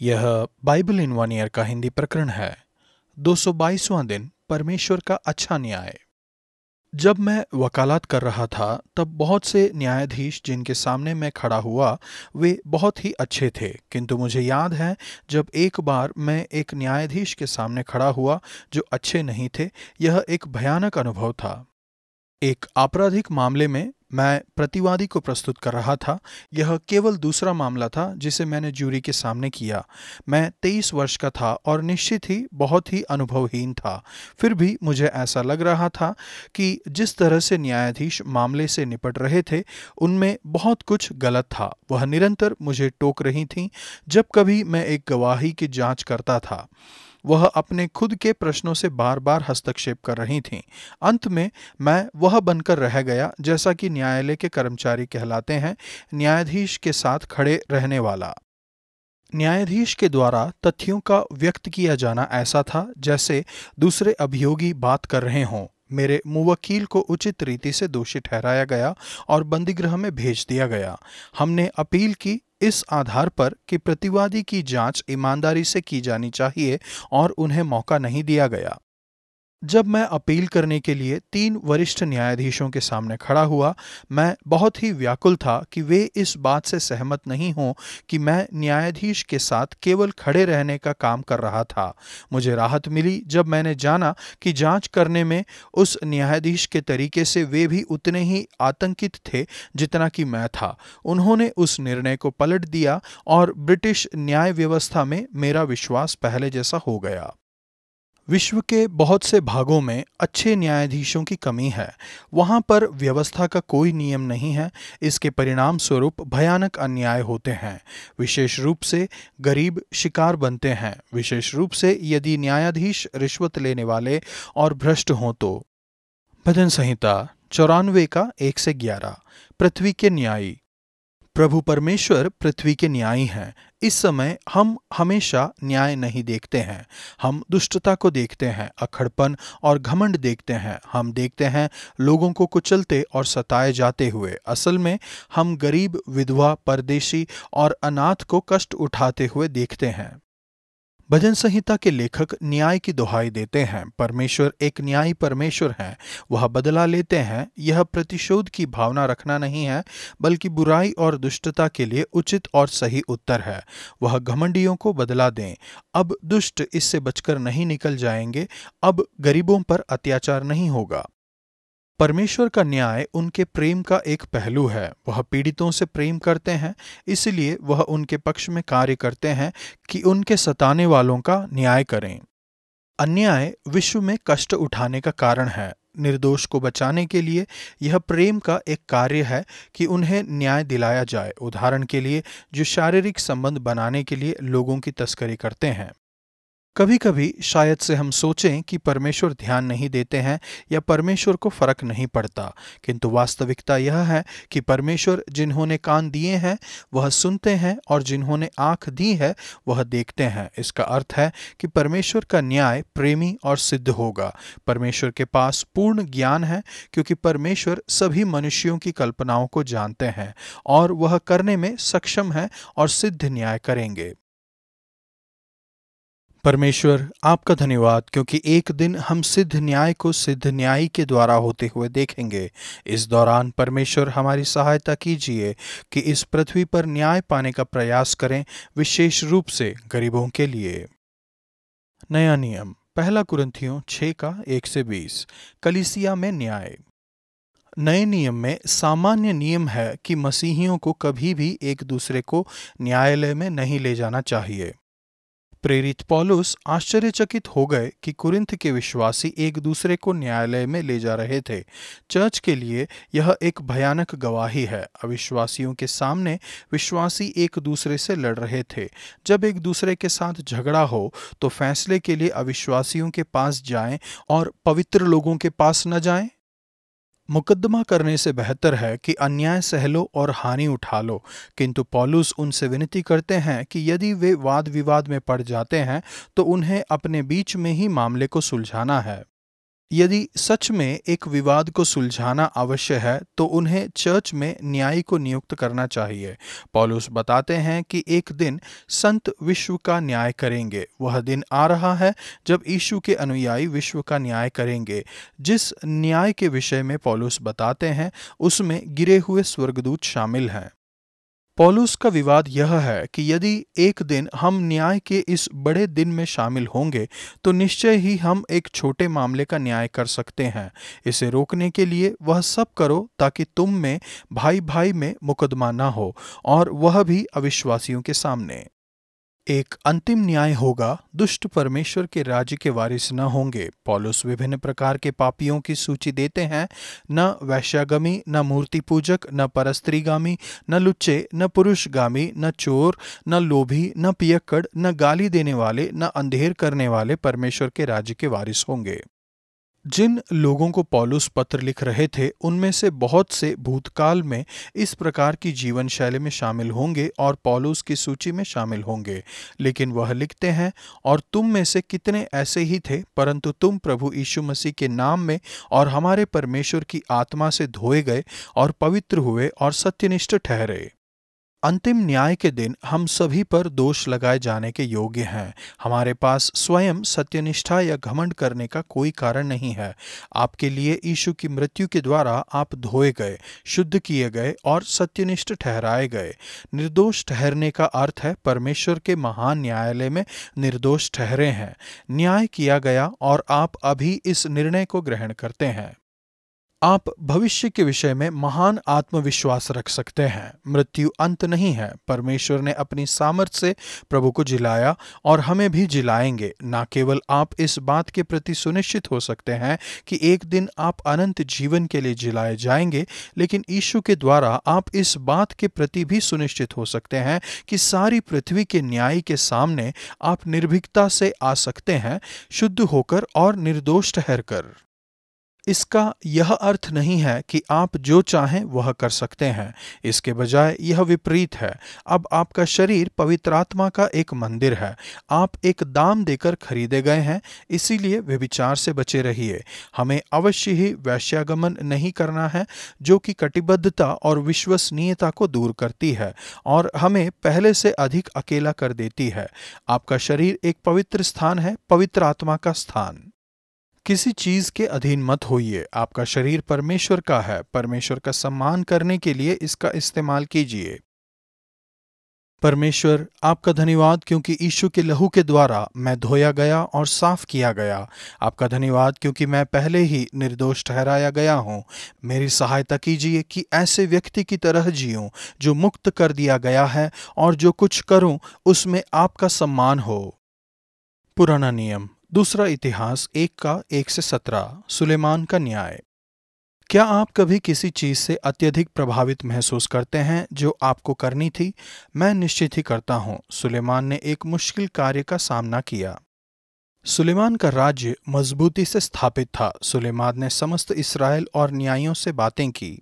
यह Bible in one year का हिंदी प्रकरण है। 222वां दिन, परमेश्वर का अच्छा न्याय। जब मैं वकालत कर रहा था तब बहुत से न्यायाधीश जिनके सामने मैं खड़ा हुआ वे बहुत ही अच्छे थे, किंतु मुझे याद है जब एक बार मैं एक न्यायाधीश के सामने खड़ा हुआ जो अच्छे नहीं थे। यह एक भयानक अनुभव था। एक आपराधिक मामले में मैं प्रतिवादी को प्रस्तुत कर रहा था। यह केवल दूसरा मामला था जिसे मैंने जूरी के सामने किया। मैं 23 वर्ष का था और निश्चित ही बहुत ही अनुभवहीन था। फिर भी मुझे ऐसा लग रहा था कि जिस तरह से न्यायाधीश मामले से निपट रहे थे उनमें बहुत कुछ गलत था। वह निरंतर मुझे टोक रही थीं जब कभी मैं एक गवाही की जांच करता था। वह अपने खुद के प्रश्नों से बार बार हस्तक्षेप कर रही थीं। अंत में मैं वह बनकर रह गया जैसा कि न्यायालय के कर्मचारी कहलाते हैं, न्यायाधीश के साथ खड़े रहने वाला। न्यायाधीश के द्वारा तथ्यों का व्यक्त किया जाना ऐसा था जैसे दूसरे अभियोगी बात कर रहे हों। मेरे मुवक्किल को उचित रीति से दोषी ठहराया गया और बंदीगृह में भेज दिया गया। हमने अपील की इस आधार पर कि प्रतिवादी की जांच ईमानदारी से की जानी चाहिए और उन्हें मौका नहीं दिया गया। जब मैं अपील करने के लिए 3 वरिष्ठ न्यायाधीशों के सामने खड़ा हुआ, मैं बहुत ही व्याकुल था कि वे इस बात से सहमत नहीं हों कि मैं न्यायाधीश के साथ केवल खड़े रहने का काम कर रहा था। मुझे राहत मिली जब मैंने जाना कि जांच करने में उस न्यायाधीश के तरीके से वे भी उतने ही आतंकित थे जितना कि मैं था। उन्होंने उस निर्णय को पलट दिया और ब्रिटिश न्याय व्यवस्था में मेरा विश्वास पहले जैसा हो गया। विश्व के बहुत से भागों में अच्छे न्यायाधीशों की कमी है। वहाँ पर व्यवस्था का कोई नियम नहीं है। इसके परिणाम स्वरूप भयानक अन्याय होते हैं। विशेष रूप से गरीब शिकार बनते हैं, विशेष रूप से यदि न्यायाधीश रिश्वत लेने वाले और भ्रष्ट हों तो। भजन संहिता 94 का 1 से 11। पृथ्वी के न्यायी। प्रभु परमेश्वर पृथ्वी के न्यायी हैं। इस समय हम हमेशा न्याय नहीं देखते हैं। हम दुष्टता को देखते हैं, अखड़पन और घमंड देखते हैं। हम देखते हैं लोगों को कुचलते और सताए जाते हुए। असल में हम गरीब, विधवा, परदेशी और अनाथ को कष्ट उठाते हुए देखते हैं। भजन संहिता के लेखक न्याय की दुहाई देते हैं। परमेश्वर एक न्यायी परमेश्वर हैं। वह बदला लेते हैं। यह प्रतिशोध की भावना रखना नहीं है, बल्कि बुराई और दुष्टता के लिए उचित और सही उत्तर है। वह घमंडियों को बदला दें। अब दुष्ट इससे बचकर नहीं निकल जाएंगे। अब गरीबों पर अत्याचार नहीं होगा। परमेश्वर का न्याय उनके प्रेम का एक पहलू है। वह पीड़ितों से प्रेम करते हैं, इसलिए वह उनके पक्ष में कार्य करते हैं कि उनके सताने वालों का न्याय करें। अन्याय विश्व में कष्ट उठाने का कारण है। निर्दोष को बचाने के लिए यह प्रेम का एक कार्य है कि उन्हें न्याय दिलाया जाए। उदाहरण के लिए, जो शारीरिक संबंध बनाने के लिए लोगों की तस्करी करते हैं। कभी कभी शायद से हम सोचें कि परमेश्वर ध्यान नहीं देते हैं या परमेश्वर को फर्क नहीं पड़ता, किंतु वास्तविकता यह है कि परमेश्वर जिन्होंने कान दिए हैं वह सुनते हैं और जिन्होंने आंख दी है वह देखते हैं। इसका अर्थ है कि परमेश्वर का न्याय प्रेमी और सिद्ध होगा। परमेश्वर के पास पूर्ण ज्ञान है क्योंकि परमेश्वर सभी मनुष्यों की कल्पनाओं को जानते हैं और वह करने में सक्षम है और सिद्ध न्याय करेंगे। परमेश्वर आपका धन्यवाद क्योंकि एक दिन हम सिद्ध न्याय को सिद्ध न्यायी के द्वारा होते हुए देखेंगे। इस दौरान परमेश्वर हमारी सहायता कीजिए कि इस पृथ्वी पर न्याय पाने का प्रयास करें, विशेष रूप से गरीबों के लिए। नया नियम 1 कुरिन्थियों 6 का 1 से 20। कलीसिया में न्याय। नए नियम में सामान्य नियम है कि मसीहियों को कभी भी एक दूसरे को न्यायालय में नहीं ले जाना चाहिए। प्रेरित पौलुस आश्चर्यचकित हो गए कि कुरिन्थ के विश्वासी एक दूसरे को न्यायालय में ले जा रहे थे। चर्च के लिए यह एक भयानक गवाही है। अविश्वासियों के सामने विश्वासी एक दूसरे से लड़ रहे थे। जब एक दूसरे के साथ झगड़ा हो तो फैसले के लिए अविश्वासियों के पास जाएं और पवित्र लोगों के पास न जाएं। मुकदमा करने से बेहतर है कि अन्याय सह लो और हानि उठा लो, किंतु पौलुस उनसे विनती करते हैं कि यदि वे वाद विवाद में पड़ जाते हैं तो उन्हें अपने बीच में ही मामले को सुलझाना है। यदि सच में एक विवाद को सुलझाना आवश्यक है तो उन्हें चर्च में न्यायी को नियुक्त करना चाहिए। पौलुस बताते हैं कि एक दिन संत विश्व का न्याय करेंगे। वह दिन आ रहा है जब यीशु के अनुयायी विश्व का न्याय करेंगे। जिस न्याय के विषय में पौलुस बताते हैं उसमें गिरे हुए स्वर्गदूत शामिल हैं। पौलुस का विवाद यह है कि यदि एक दिन हम न्याय के इस बड़े दिन में शामिल होंगे तो निश्चय ही हम एक छोटे मामले का न्याय कर सकते हैं। इसे रोकने के लिए वह सब करो ताकि तुम में भाई भाई में मुकदमा न हो, और वह भी अविश्वासियों के सामने। एक अंतिम न्याय होगा। दुष्ट परमेश्वर के राज्य के वारिस न होंगे। पौलुस विभिन्न प्रकार के पापियों की सूची देते हैं। न वैश्यागामी, न मूर्ति पूजक, न परस्त्रीगामी, न लुच्चे, न पुरुषगामी, न चोर, न लोभी, न पियक्कड़, न गाली देने वाले, न अंधेर करने वाले परमेश्वर के राज्य के वारिस होंगे। जिन लोगों को पौलुस पत्र लिख रहे थे उनमें से बहुत से भूतकाल में इस प्रकार की जीवन शैली में शामिल होंगे और पौलुस की सूची में शामिल होंगे। लेकिन वह लिखते हैं, और तुम में से कितने ऐसे ही थे, परंतु तुम प्रभु यीशु मसीह के नाम में और हमारे परमेश्वर की आत्मा से धोए गए और पवित्र हुए और सत्यनिष्ठ ठहरे। अंतिम न्याय के दिन हम सभी पर दोष लगाए जाने के योग्य हैं। हमारे पास स्वयं सत्यनिष्ठा या घमंड करने का कोई कारण नहीं है। आपके लिए यीशु की मृत्यु के द्वारा आप धोए गए, शुद्ध किए गए और सत्यनिष्ठ ठहराए गए। निर्दोष ठहरने का अर्थ है परमेश्वर के महान न्यायालय में निर्दोष ठहरे हैं, न्याय किया गया, और आप अभी इस निर्णय को ग्रहण करते हैं। आप भविष्य के विषय में महान आत्मविश्वास रख सकते हैं। मृत्यु अंत नहीं है। परमेश्वर ने अपनी सामर्थ्य से प्रभु को जिलाया और हमें भी जिलाएंगे। न केवल आप इस बात के प्रति सुनिश्चित हो सकते हैं कि एक दिन आप अनंत जीवन के लिए जिलाए जाएंगे, लेकिन यीशु के द्वारा आप इस बात के प्रति भी सुनिश्चित हो सकते हैं कि सारी पृथ्वी के न्याय के सामने आप निर्भीकता से आ सकते हैं, शुद्ध होकर और निर्दोष ठहरकर। इसका यह अर्थ नहीं है कि आप जो चाहें वह कर सकते हैं। इसके बजाय यह विपरीत है। अब आपका शरीर पवित्र आत्मा का एक मंदिर है। आप एक दाम देकर खरीदे गए हैं, इसीलिए व्यभिचार से बचे रहिए। हमें अवश्य ही वैश्यागमन नहीं करना है, जो कि कटिबद्धता और विश्वसनीयता को दूर करती है और हमें पहले से अधिक अकेला कर देती है। आपका शरीर एक पवित्र स्थान है, पवित्र आत्मा का स्थान। किसी चीज के अधीन मत होइए। आपका शरीर परमेश्वर का है। परमेश्वर का सम्मान करने के लिए इसका इस्तेमाल कीजिए। परमेश्वर, आपका धन्यवाद क्योंकि यीशु के लहू के द्वारा मैं धोया गया और साफ किया गया। आपका धन्यवाद क्योंकि मैं पहले ही निर्दोष ठहराया गया हूँ। मेरी सहायता कीजिए कि ऐसे व्यक्ति की तरह जीऊं जो मुक्त कर दिया गया है, और जो कुछ करूं उसमें आपका सम्मान हो। पुराना नियम, दूसरा इतिहास 1:1-17। सुलेमान का न्याय। क्या आप कभी किसी चीज से अत्यधिक प्रभावित महसूस करते हैं जो आपको करनी थी? मैं निश्चित ही करता हूं। सुलेमान ने एक मुश्किल कार्य का सामना किया। सुलेमान का राज्य मजबूती से स्थापित था। सुलेमान ने समस्त इस्राएल और न्यायियों से बातें की।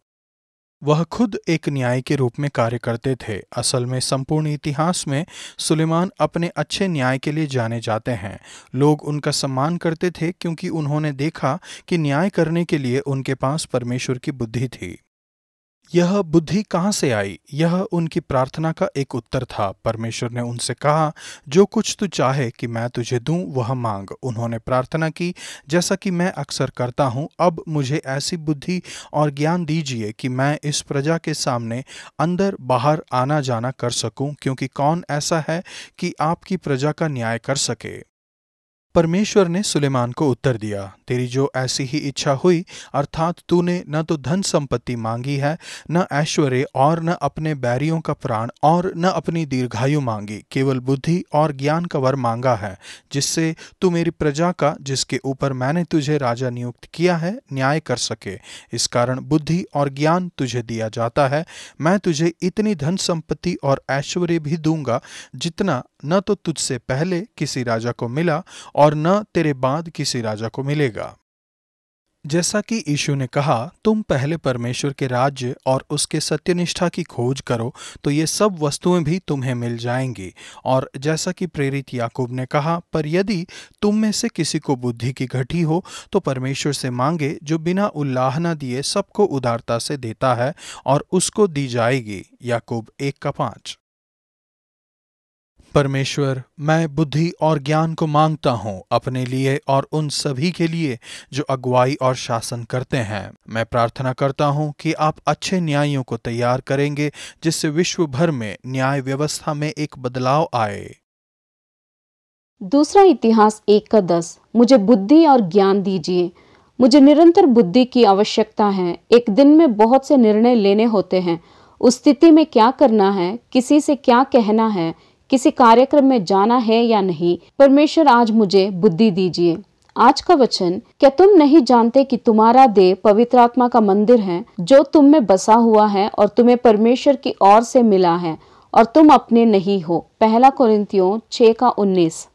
वह खुद एक न्यायी के रूप में कार्य करते थे। असल में संपूर्ण इतिहास में सुलेमान अपने अच्छे न्याय के लिए जाने जाते हैं। लोग उनका सम्मान करते थे क्योंकि उन्होंने देखा कि न्याय करने के लिए उनके पास परमेश्वर की बुद्धि थी। यह बुद्धि कहाँ से आई? यह उनकी प्रार्थना का एक उत्तर था। परमेश्वर ने उनसे कहा, जो कुछ तू चाहे कि मैं तुझे दूं वह मांग। उन्होंने प्रार्थना की, जैसा कि मैं अक्सर करता हूं, अब मुझे ऐसी बुद्धि और ज्ञान दीजिए कि मैं इस प्रजा के सामने अंदर बाहर आना जाना कर सकूं, क्योंकि कौन ऐसा है कि आपकी प्रजा का न्याय कर सके। परमेश्वर ने सुलेमान को उत्तर दिया, तेरी जो ऐसी ही इच्छा हुई, अर्थात तूने न तो धन संपत्ति मांगी है, न ऐश्वर्य, और न अपने बैरियों का प्राण, और न अपनी दीर्घायु मांगी, केवल बुद्धि और ज्ञान का वर मांगा है, जिससे तू मेरी प्रजा का, जिसके ऊपर मैंने तुझे राजा नियुक्त किया है, न्याय कर सके। इस कारण बुद्धि और ज्ञान तुझे दिया जाता है। मैं तुझे इतनी धन संपत्ति और ऐश्वर्य भी दूंगा जितना न तो तुझसे पहले किसी राजा को मिला और न तेरे बाद किसी राजा को मिलेगा। जैसा कि यीशु ने कहा, तुम पहले परमेश्वर के राज्य और उसके सत्यनिष्ठा की खोज करो तो ये सब वस्तुएं भी तुम्हें मिल जाएंगी। और जैसा कि प्रेरित याकूब ने कहा, पर यदि तुम में से किसी को बुद्धि की घटी हो तो परमेश्वर से मांगे, जो बिना उल्लाहना दिए सबको उदारता से देता है, और उसको दी जाएगी। याकूब 1:5। परमेश्वर, मैं बुद्धि और ज्ञान को मांगता हूँ, अपने लिए और उन सभी के लिए जो अगुवाई और शासन करते हैं। मैं प्रार्थना करता हूँ कि आप अच्छे न्यायियों को तैयार करेंगे, जिससे विश्व भर में न्याय व्यवस्था में एक बदलाव आए। दूसरा इतिहास 1:10। मुझे बुद्धि और ज्ञान दीजिए। मुझे निरंतर बुद्धि की आवश्यकता है। एक दिन में बहुत से निर्णय लेने होते हैं। उस स्थिति में क्या करना है, किसी से क्या कहना है, किसी कार्यक्रम में जाना है या नहीं। परमेश्वर, आज मुझे बुद्धि दीजिए। आज का वचन, क्या तुम नहीं जानते कि तुम्हारा देह पवित्र आत्मा का मंदिर है, जो तुम में बसा हुआ है और तुम्हें परमेश्वर की ओर से मिला है, और तुम अपने नहीं हो। 1 कोरिन्थियों 6:19।